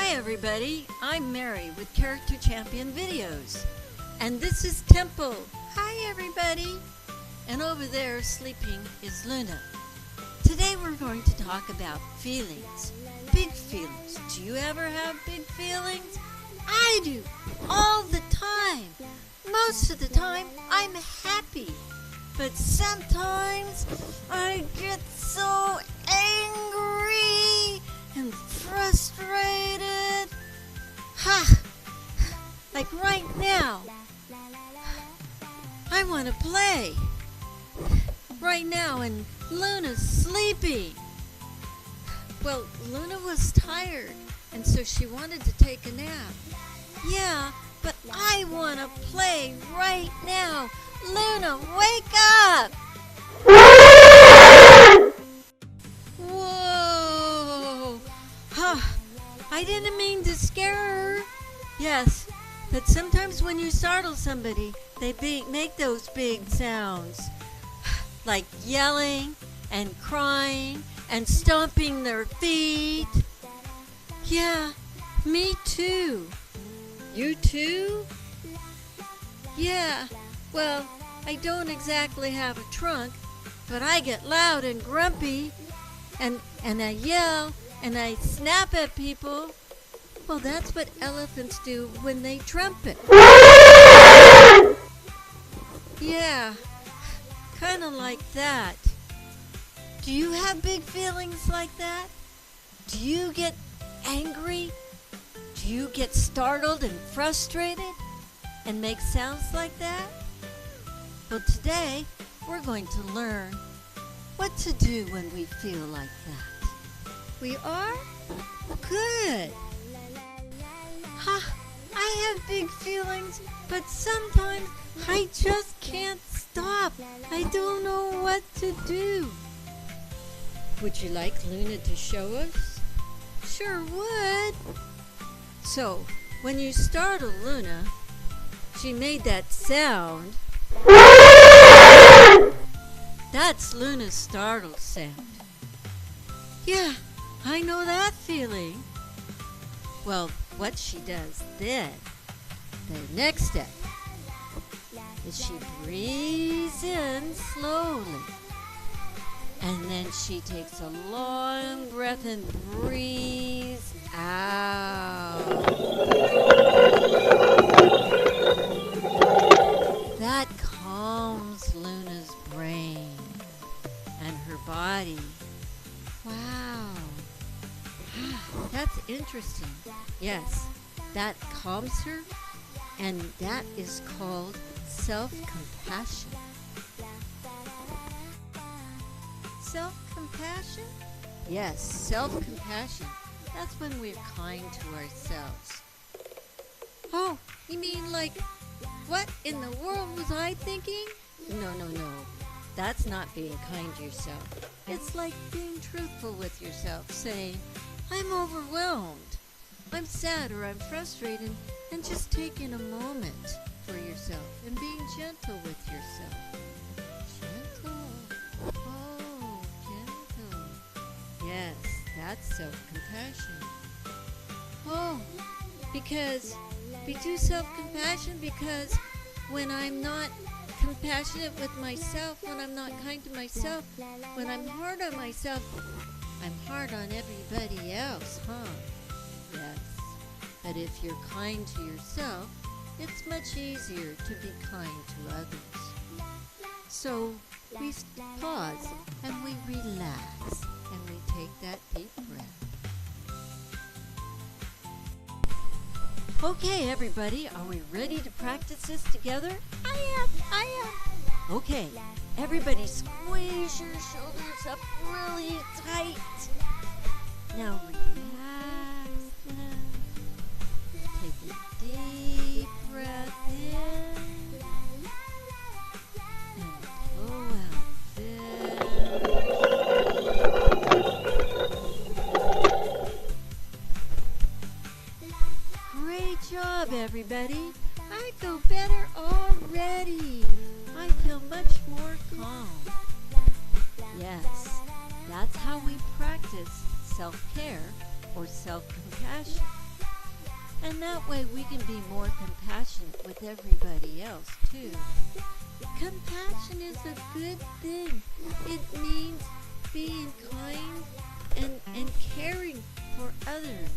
Hi everybody, I'm Mary with Character Champion Videos. And this is Temple. Hi everybody. And over there sleeping is Luna. Today we're going to talk about feelings. Big feelings. Do you ever have big feelings? I do. All the time. Most of the time I'm happy. But sometimes I get so angry and frustrated. Like right now. I want to play. Right now, and Luna's sleeping. Well, Luna was tired, and so she wanted to take a nap. Yeah, but I want to play right now. Luna, wake up! Whoa! I didn't mean to scare her. Yes, but sometimes when you startle somebody, they make those big sounds. Like yelling and crying and stomping their feet. Yeah, me too. You too? Yeah, well, I don't exactly have a trunk, but I get loud and grumpy, and I yell, and I snap at people. Well, that's what elephants do when they trumpet. Yeah, kind of like that. Do you have big feelings like that? Do you get angry? Do you get startled and frustrated and make sounds like that? Well, today we're going to learn what to do when we feel like that. We are? Good. I have big feelings, but sometimes I just can't stop. I don't know what to do. Would you like Luna to show us? Sure would. So, when you startle Luna, she made that sound. That's Luna's startled sound. Yeah, I know that feeling. Well, what she does then, the next step, is she breathes in slowly. And then she takes a long breath and breathes out. That calms Luna's brain and her body. Wow. That's interesting. Yes, that calms her, and that is called self-compassion. Self-compassion? Yes, self-compassion. That's when we're kind to ourselves. Oh, you mean like, what in the world was I thinking? No. That's not being kind to yourself. It's like being truthful with yourself, saying, I'm overwhelmed, I'm sad, or I'm frustrated, and just taking a moment for yourself and being gentle with yourself. Gentle. Oh, gentle. Yes, that's self-compassion. Oh, because we do self-compassion because when I'm not compassionate with myself, when I'm not kind to myself, when I'm hard on myself, I'm hard on everybody else, huh? Yes. But if you're kind to yourself, it's much easier to be kind to others. So we pause and we relax and we take that deep breath. Okay, everybody, are we ready to practice this together? I am. Okay, everybody squeeze your shoulders up really tight. Now relax them. Take a deep breath in and blow out there. Great job, everybody. I feel better already. I feel much more calm. Yes, that's how we practice self-care or self-compassion. And that way we can be more compassionate with everybody else too. Compassion is a good thing. It means being kind and caring for others.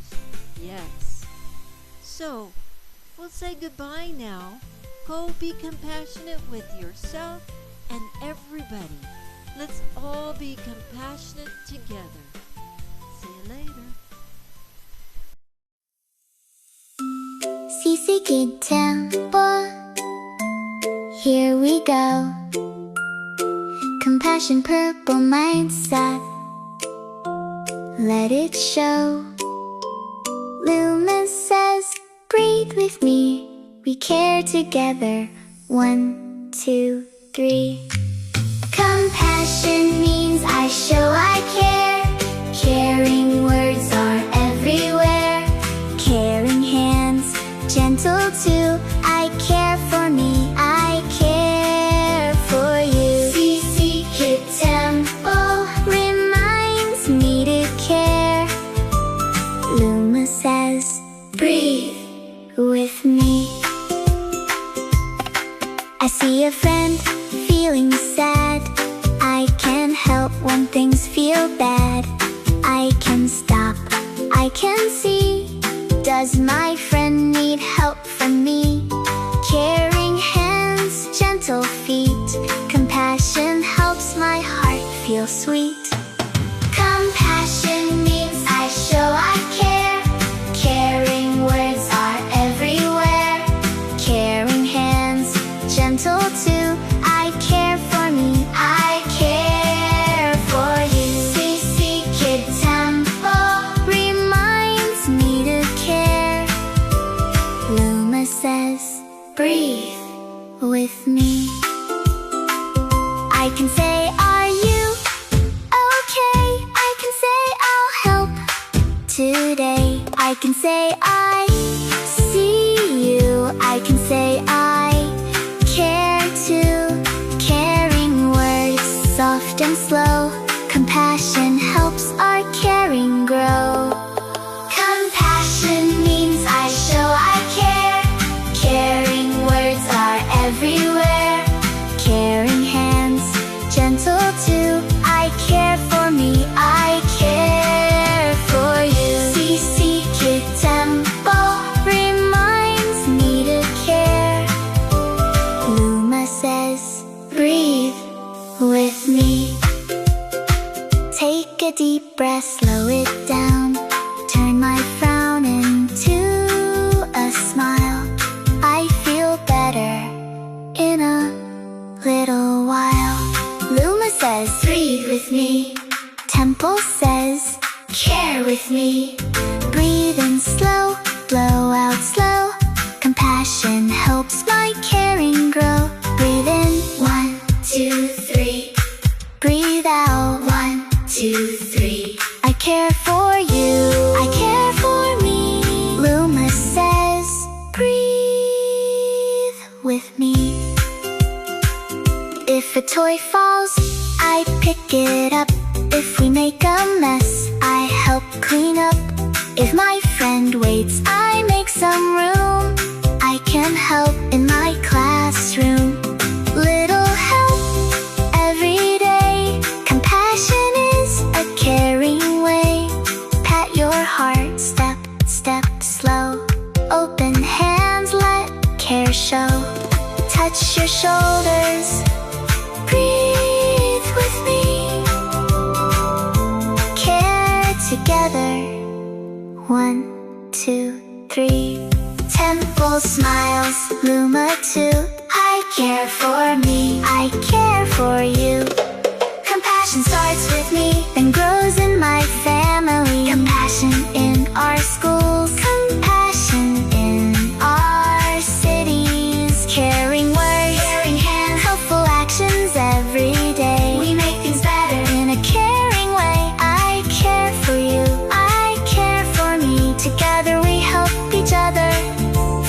Yes. So, we'll say goodbye now. Go be compassionate with yourself and everybody. Let's all be compassionate together. See you later. CC Kid Temple, here we go. Compassion purple mindset, let it show. Luma says, breathe with me, we care together. 1, 2, 3. Compassion means I show I care. Caring words are everywhere. Caring hands, gentle too. I care for me, I care for you. CC Kid Temple reminds me to care. Luma says, breathe with me. I see a friend feeling sad. I can help when things feel bad. I can stop, I can see. Does my friend need help from me? Caring hands, gentle feet. Compassion helps my heart feel sweet. Compassion means I show I care. Caring words are everywhere. Caring hands, gentle too. I care for me, I care for you. CC Kid Temple reminds me to care. Luma says, breathe with me. I can say, are you okay? I can say, I'll help today. I can say, I see you. I can say, I care too. Caring words, soft and slow. Compassion helps our caring grow. Compassion means I show I care. Caring words are everywhere. Caring hands, gentle too. I care for me, I care for you. CC Kid Temple reminds me to care. Luma says, breathe with me. Take a deep breath, slow it down. Turn my frown into a smile. I feel better in a little while. Luma says, breathe with me. Temple says, care with me. Breathe in slow, blow out slow. Compassion helps my caring grow. Breathe in, 1, 2, 3. Breathe out, 1, 2, 3. I care for you, I care for me. Luma says, breathe with me. If a toy falls, I pick it up. If we make a mess, I help clean up. If my friend waits, I make some room. I can help in my classroom. Little help every day. Compassion is a caring way. Pat your heart, step, step slow. Open hands, let care show. Touch your shoulders, breathe with me. Care together, 1, 2, 3. Temple smiles, Luma too. I care for me, I care for you. Compassion starts with me, then grows in my family. Compassion in our schools, compassion in our cities. Caring words, caring hands, helpful actions every day. We make things better in a caring way. I care for you, I care for me. Together we help each other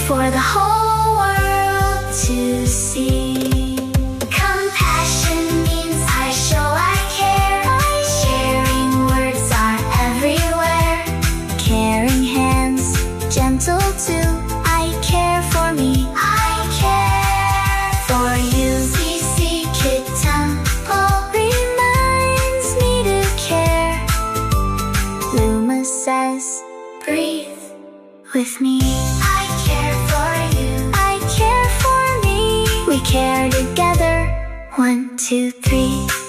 for the whole world to see. Compassion means I show I care. I share Breathe with me. I care for you. I care for me. We care together. 1, 2, 3.